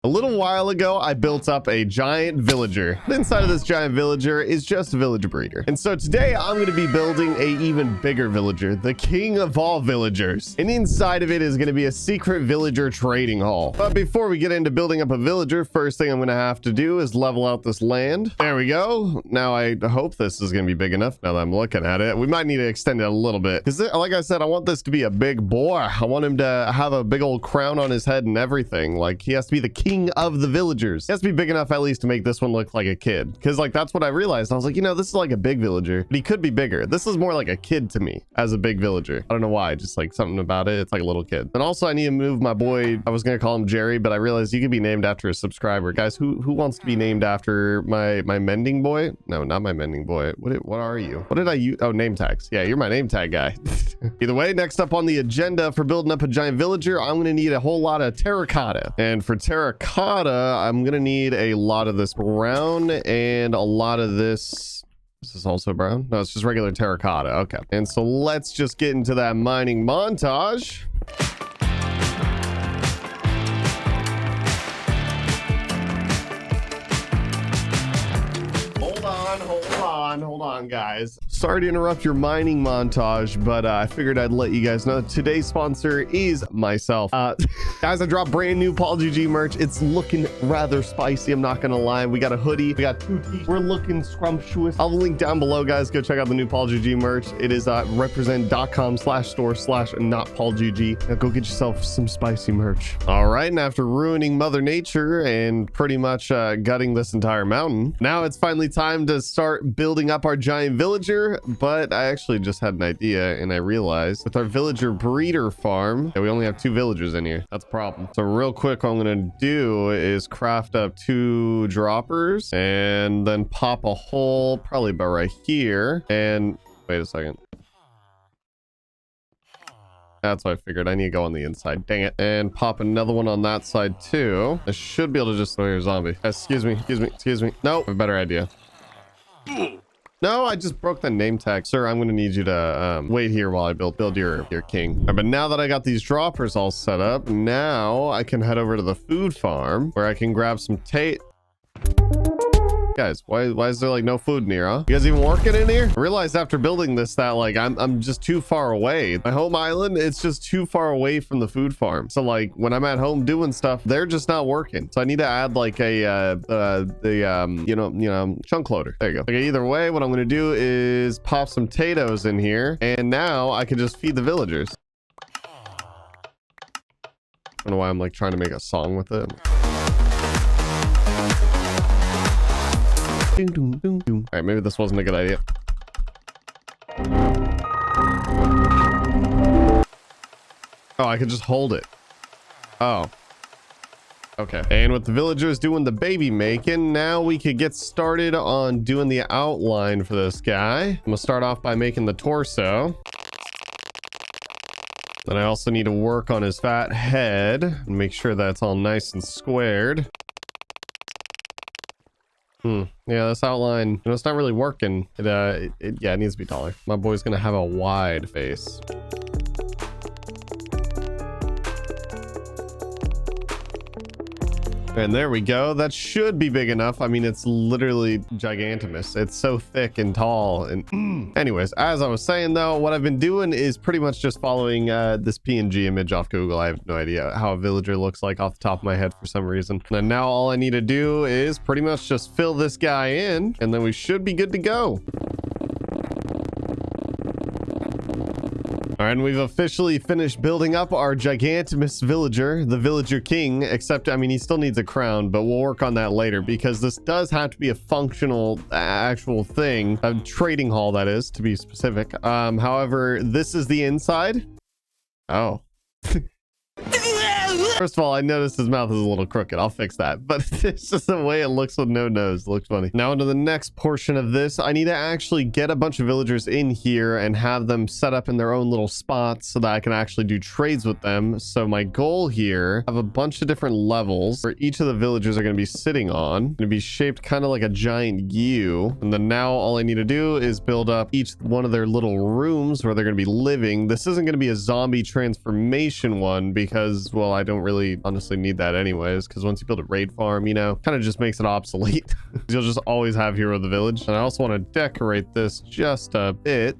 A little while ago, I built up a giant villager. Inside of this giant villager is just a village breeder. And so today I'm going to be building a even bigger villager, the king of all villagers. And inside of it is going to be a secret villager trading hall. But before we get into building up a villager, first thing I'm going to have to do is level out this land. There we go. Now I hope this is going to be big enough now that I'm looking at it. We might need to extend it a little bit because like I said, I want this to be a big boy. I want him to have a big old crown on his head and everything. Like he has to be the king of the villagers. He has to be big enough at least to make this one look like a kid, because like that's what I realized. I was like, you know, this is like a big villager, but he could be bigger. This is more like a kid to me as a big villager. I don't know why, just like something about it. It's like a little kid. And also I need to move my boy. I was gonna call him Jerry, but I realized you could be named after a subscriber. Guys, who wants to be named after my mending boy? No, not my mending boy. What are you? What did I use? Oh, name tags. Yeah, you're my name tag guy. Either way, next up on the agenda for building up a giant villager, I'm gonna need a whole lot of terracotta. And for terracotta, I'm gonna need a lot of this brown and a lot of this. Is this also brown? No, it's just regular terracotta. Okay. And so let's just get into that mining montage. Hold on, guys. Sorry to interrupt your mining montage, but I figured I'd let you guys know today's sponsor is myself. Guys, I dropped brand new PaulGG merch. It's looking rather spicy, I'm not gonna lie. We got a hoodie, we got 2 t-shirts. We're looking scrumptious. I'll link down below, guys. Go check out the new PaulGG merch. It is represent.com/store/notpaulgg. Now go get yourself some spicy merch. All right, and after ruining Mother Nature and pretty much gutting this entire mountain, now it's finally time to start building up our giant villager. But I actually just had an idea, and I realized with our villager breeder farm that we only have 2 villagers in here. That's a problem. So real quick, what I'm gonna do is craft up 2 droppers and then pop a hole probably about right here. And wait a second. That's what I figured. I need to go on the inside. Dang it. And pop another one on that side too. I should be able to just throw your zombie. Excuse me. No, I have a better idea. No, I just broke the name tag. Sir, I'm going to need you to wait here while I build your king. Right, but now that I got these droppers all set up, now I can head over to the food farm where I can grab some Guys, why is there like no food near, huh? You guys even working in here? I realized after building this that like I'm just too far away. My home island, it's just too far away from the food farm. So like when I'm at home doing stuff, they're just not working. So I need to add like a chunk loader. There you go. Okay, either way, what I'm gonna do is pop some potatoes in here, and now I can just feed the villagers. I don't know why I'm like trying to make a song with it. All right, maybe this wasn't a good idea. Oh, I could just hold it. Oh. Okay. And with the villagers doing the baby making, now we could get started on doing the outline for this guy. I'm gonna start off by making the torso. Then I also need to work on his fat head and make sure that's all nice and squared. Yeah, this outline, you know, it's not really working. It needs to be taller. My boy's gonna have a wide face. And there we go. That should be big enough. I mean, it's literally gigantimous. It's so thick and tall. And anyways, as I was saying though, what I've been doing is pretty much just following this PNG image off Google. I have no idea how a villager looks like off the top of my head for some reason. And now all I need to do is pretty much just fill this guy in, and then we should be good to go. All right, and we've officially finished building up our gigantimous villager, the villager king, except, I mean, he still needs a crown, but we'll work on that later because this does have to be a functional actual thing, a trading hall, that is, to be specific. However, this is the inside. Oh. First of all, I noticed his mouth is a little crooked. I'll fix that. But it's just the way it looks with no nose. It looks funny. Now into the next portion of this, I need to actually get a bunch of villagers in here and have them set up in their own little spots so that I can actually do trades with them. So my goal here, I have a bunch of different levels where each of the villagers are going to be sitting on. Going to be shaped kind of like a giant U. And then now all I need to do is build up each one of their little rooms where they're going to be living. This isn't going to be a zombie transformation one because, well, I don't really really honestly need that anyways, because once you build a raid farm, you know, kind of just makes it obsolete. You'll just always have Hero of the Village. And I also want to decorate this just a bit.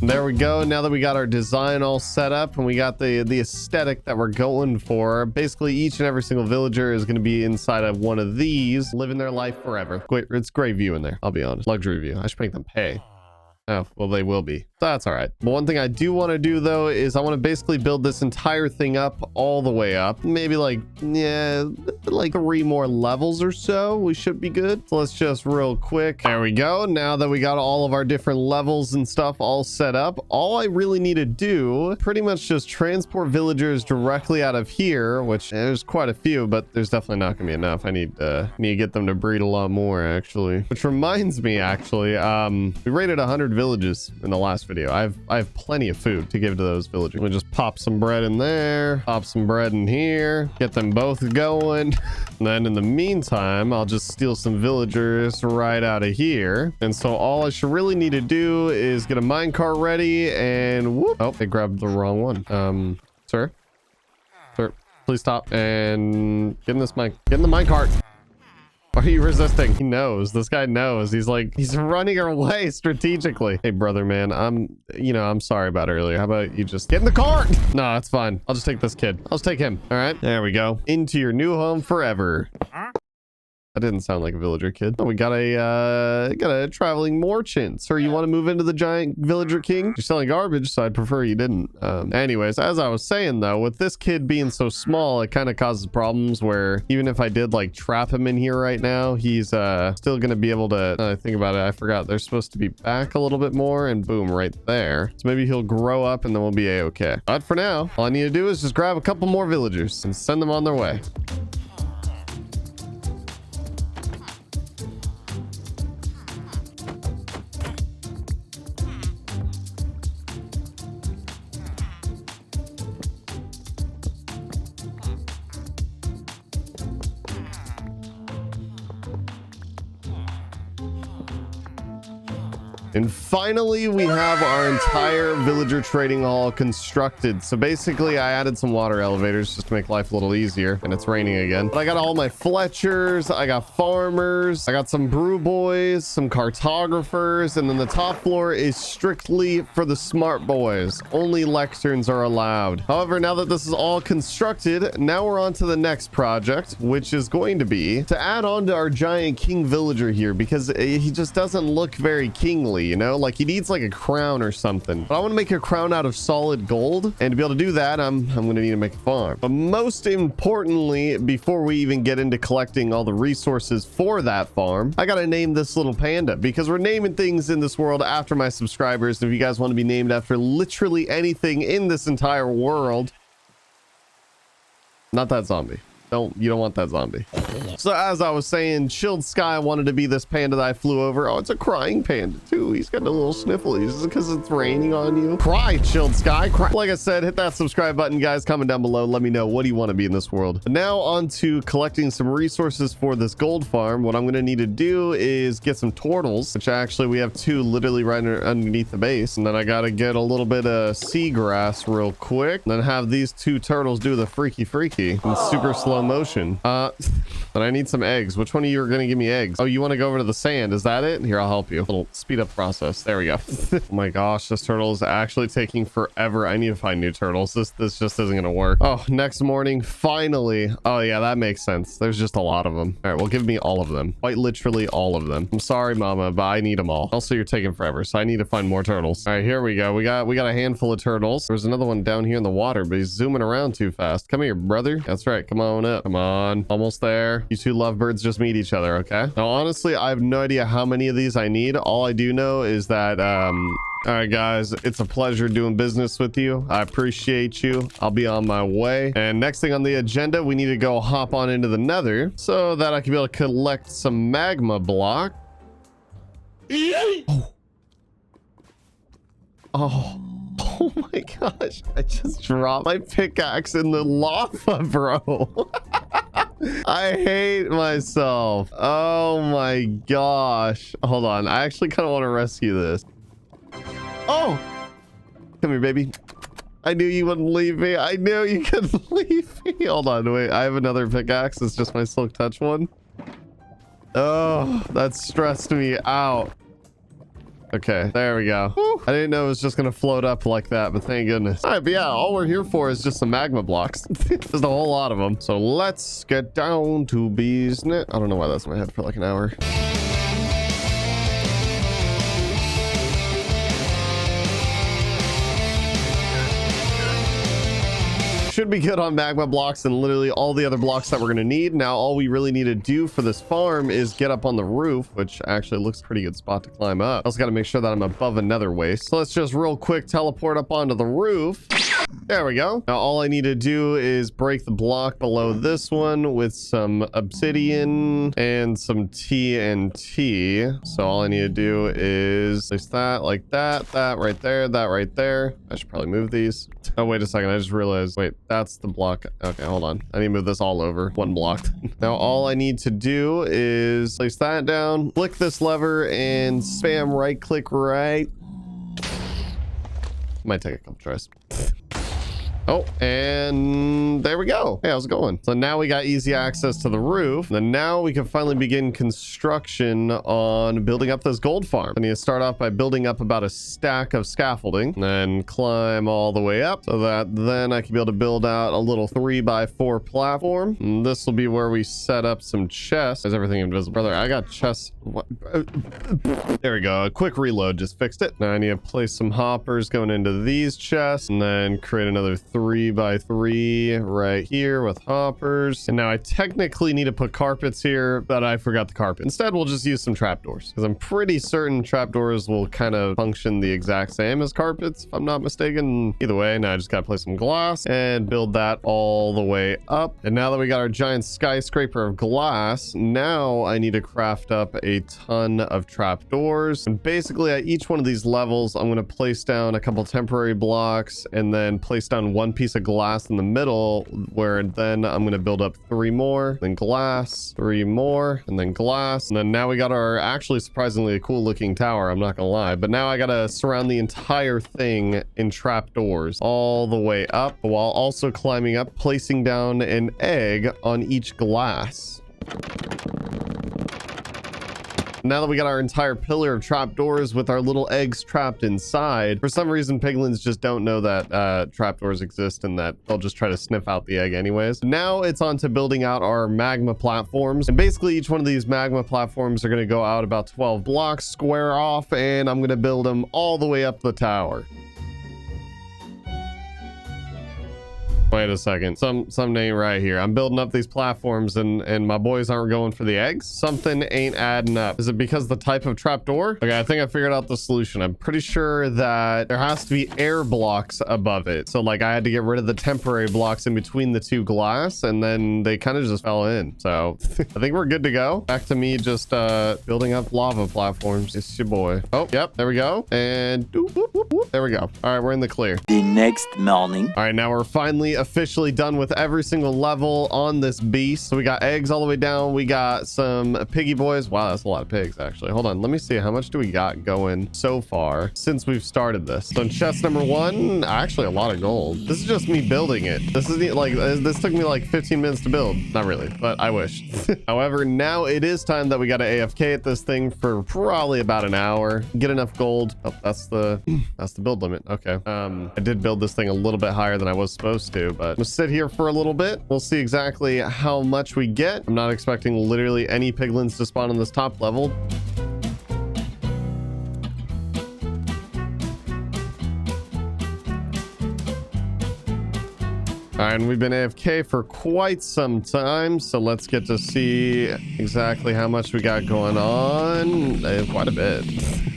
There we go. Now that we got our design all set up and we got the aesthetic that we're going for, basically each and every single villager is going to be inside of one of these, living their life forever. Great, it's great view in there, I'll be honest. Luxury view. I should make them pay. Oh, well, they will be. That's all right. But one thing I do want to do, though, is I want to basically build this entire thing up all the way up. Maybe like, yeah, like 3 more levels or so. We should be good. So let's just real quick. There we go. Now that we got all of our different levels and stuff all set up, all I really need to do, pretty much just transport villagers directly out of here, which there's quite a few, but there's definitely not going to be enough. I need to get them to breed a lot more, actually. Which reminds me, actually, we raided 100 villages in the last video. I have plenty of food to give to those villagers. We'll just pop some bread in there, pop some bread in here, get them both going. And then in the meantime, I'll just steal some villagers right out of here. And so all I should really need to do is get a minecart ready and whoop. Oh, they grabbed the wrong one. Sir, please stop and get in the minecart. Why are you resisting? He knows. This guy knows. He's running away strategically. Hey, brother, man, I'm sorry about earlier. How about you just get in the cart? No, it's fine. I'll just take this kid. I'll just take him. All right, there we go. Into your new home forever. That didn't sound like a villager kid. Oh, we got a traveling merchant. Sir, you want to move into the giant villager king? You're selling garbage, so I'd prefer you didn't. Anyways, as I was saying though, with this kid being so small, it kind of causes problems where even if I did like trap him in here right now, he's still gonna be able to think about it. I forgot they're supposed to be back a little bit more, and boom, right there. So maybe he'll grow up and then we'll be a-okay. But for now, all I need to do is just grab a couple more villagers and send them on their way. And finally, we have our entire villager trading hall constructed. So basically, I added some water elevators just to make life a little easier. And it's raining again. But I got all my Fletchers. I got farmers. I got some brew boys, some cartographers. And then the top floor is strictly for the smart boys. Only lecterns are allowed. However, now that this is all constructed, now we're on to the next project, which is going to be to add on to our giant king villager here, because he just doesn't look very kingly. You know, like he needs like a crown or something. But I want to make a crown out of solid gold, and to be able to do that, I'm going to need to make a farm. But most importantly, before we even get into collecting all the resources for that farm, I got to name this little panda, because we're naming things in this world after my subscribers. And if you guys want to be named after literally anything in this entire world, not that zombie. You don't want that zombie. So as I was saying, Chilled Sky wanted to be this panda that I flew over. Oh, it's a crying panda too. He's got a little sniffle. Is it because it's raining on you? Cry, Chilled Sky, cry. Like I said, hit that subscribe button, guys. Comment down below. Let me know, what do you want to be in this world? But now on to collecting some resources for this gold farm. What I'm going to need to do is get some turtles, which actually we have 2 literally right underneath the base. And then I got to get a little bit of seagrass real quick. And then have these 2 turtles do the freaky in super slow motion. But I need some eggs. Which one of you are going to give me eggs? Oh, you want to go over to the sand? Is that it? Here, I'll help you. A little speed up process. There we go. Oh my gosh, this turtle is actually taking forever. I need to find new turtles. This just isn't going to work. Oh, next morning, finally. Oh yeah, that makes sense. There's just a lot of them. All right, well, give me all of them. Quite literally all of them. I'm sorry, mama, but I need them all. Also, you're taking forever, so I need to find more turtles. All right, here we go. We got a handful of turtles. There's another one down here in the water, but he's zooming around too fast. Come here, brother. That's right. Come on up. Come on. Almost there. You 2 lovebirds just meet each other, okay? Now, honestly, I have no idea how many of these I need. All I do know is that All right, guys, it's a pleasure doing business with you. I appreciate you. I'll be on my way. And next thing on the agenda, we need to go hop on into the nether so that I can be able to collect some magma block. Oh. Oh my gosh. I just dropped my pickaxe in the lava, bro. I hate myself. Oh my gosh. Hold on. I actually kind of want to rescue this. Oh, come here, baby. I knew you wouldn't leave me. I knew you couldn't leave me. Hold on. Wait, I have another pickaxe. It's just my silk touch one. Oh, that stressed me out. Okay, there we go. Whew. I didn't know it was just gonna float up like that, but thank goodness. All right, but yeah, all we're here for is just some magma blocks. There's a whole lot of them. So let's get down to business. I don't know why that's in my head for like an hour. Should be good on magma blocks and literally all the other blocks that we're going to need. Now, all we really need to do for this farm is get up on the roof, which actually looks a pretty good spot to climb up. I also got to make sure that I'm above a nether waste. So let's just real quick teleport up onto the roof. There we go. Now, all I need to do is break the block below this one with some obsidian and some TNT. So all I need to do is place that like that, that right there, that right there. I should probably move these. Oh, wait a second. I just realized, wait, that's the block. Okay, hold on. I need to move this all over. One block. Now, all I need to do is place that down, flick this lever, and spam right click right. Might take a couple tries. Oh, and there we go. Hey, how's it going? So now we got easy access to the roof. And now we can finally begin construction on building up this gold farm. I need to start off by building up about a stack of scaffolding and then climb all the way up so that then I can be able to build out a little 3x4 platform. And this will be where we set up some chests. Is everything invisible? Brother, I got chests. What? There we go. A quick reload just fixed it. Now I need to place some hoppers going into these chests and then create another 3x3 right here with hoppers. And now I technically need to put carpets here, but I forgot the carpet. Instead, we'll just use some trapdoors because I'm pretty certain trapdoors will kind of function the exact same as carpets, if I'm not mistaken. Either way, now I just got to place some glass and build that all the way up. And now that we got our giant skyscraper of glass, now I need to craft up a ton of trapdoors. And basically at each one of these levels, I'm going to place down a couple temporary blocks and then place down one piece of glass in the middle, where then I'm going to build up 3 more, then glass, 3 more, and then glass. And then now we got our actually surprisingly cool looking tower, I'm not gonna lie. But now I gotta surround the entire thing in trapdoors all the way up, while also climbing up, placing down an egg on each glass. Now that we got our entire pillar of trapdoors with our little eggs trapped inside, for some reason piglins just don't know that trapdoors exist and that they'll just try to sniff out the egg anyways. Now it's on to building out our magma platforms, and basically each one of these magma platforms are going to go out about 12 blocks square off, and I'm going to build them all the way up the tower. Wait a second, something ain't right here. I'm building up these platforms and my boys aren't going for the eggs. Something ain't adding up. Is it because the type of trapdoor? Okay, I think I figured out the solution. I'm pretty sure that there has to be air blocks above it. So like I had to get rid of the temporary blocks in between the 2 glass, and then they kind of just fell in. So I think we're good to go. Back to me just building up lava platforms. It's your boy. Oh, yep, there we go. And whoop, whoop, whoop, whoop. There we go. All right, we're in the clear. The next morning. All right, now we're finally officially done with every single level on this beast. So we got eggs all the way down. We got some piggy boys. Wow, that's a lot of pigs actually. Hold on, let me see how much do we got going so far since we've started this. So in chest number 1, actually a lot of gold. This is just me building it. This is like this took me like 15 minutes to build. Not really, but I wish. However, now it is time that we got to AFK at this thing for probably about an hour, get enough gold. Oh, that's the build limit. Okay. I did build this thing a little bit higher than I was supposed to, but we'll sit here for a little bit. We'll see exactly how much we get. I'm not expecting literally any piglins to spawn on this top level. All right, and we've been AFK for quite some time, so let's get to see exactly how much we got going on. Quite a bit.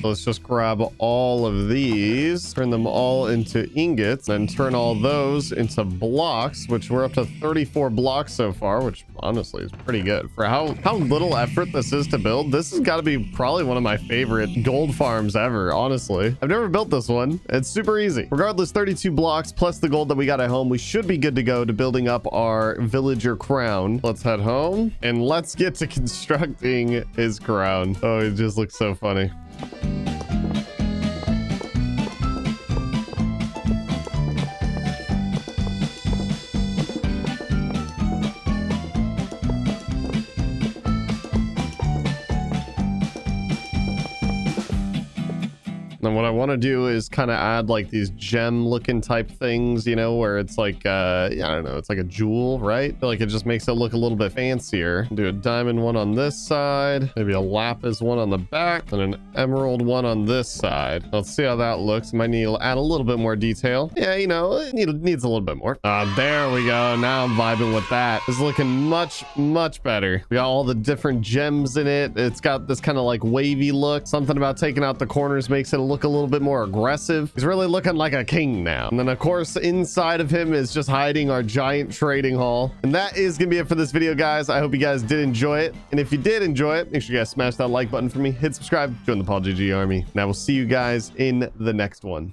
Let's just grab all of these, turn them all into ingots, then turn all those into blocks, which we're up to 34 blocks so far, which honestly is pretty good for how little effort this is to build. This has got to be probably one of my favorite gold farms ever, honestly. I've never built this one. It's super easy. Regardless, 32 blocks plus the gold that we got at home, we should be good to go to building up our villager crown. Let's head home and let's get to constructing his crown. Oh, it just looks so funny. And what I want to do is kind of add like these gem looking type things, you know, where it's like, I don't know, it's like a jewel, right? I feel like it just makes it look a little bit fancier. Do a diamond one on this side, maybe a lapis one on the back, and an emerald one on this side. Let's see how that looks. Might need to add a little bit more detail. Yeah, you know, it needs a little bit more. There we go. Now I'm vibing with that. It's looking much, much better. We got all the different gems in it. It's got this kind of like wavy look. Something about taking out the corners makes it look a little bit more aggressive. He's really looking like a king now. And then of course inside of him is just hiding our giant trading hall. And that is gonna be it for this video, guys. I hope you guys did enjoy it, and if you did enjoy it, make sure you guys smash that like button for me, hit subscribe, join the PaulGG army, and I will see you guys in the next one.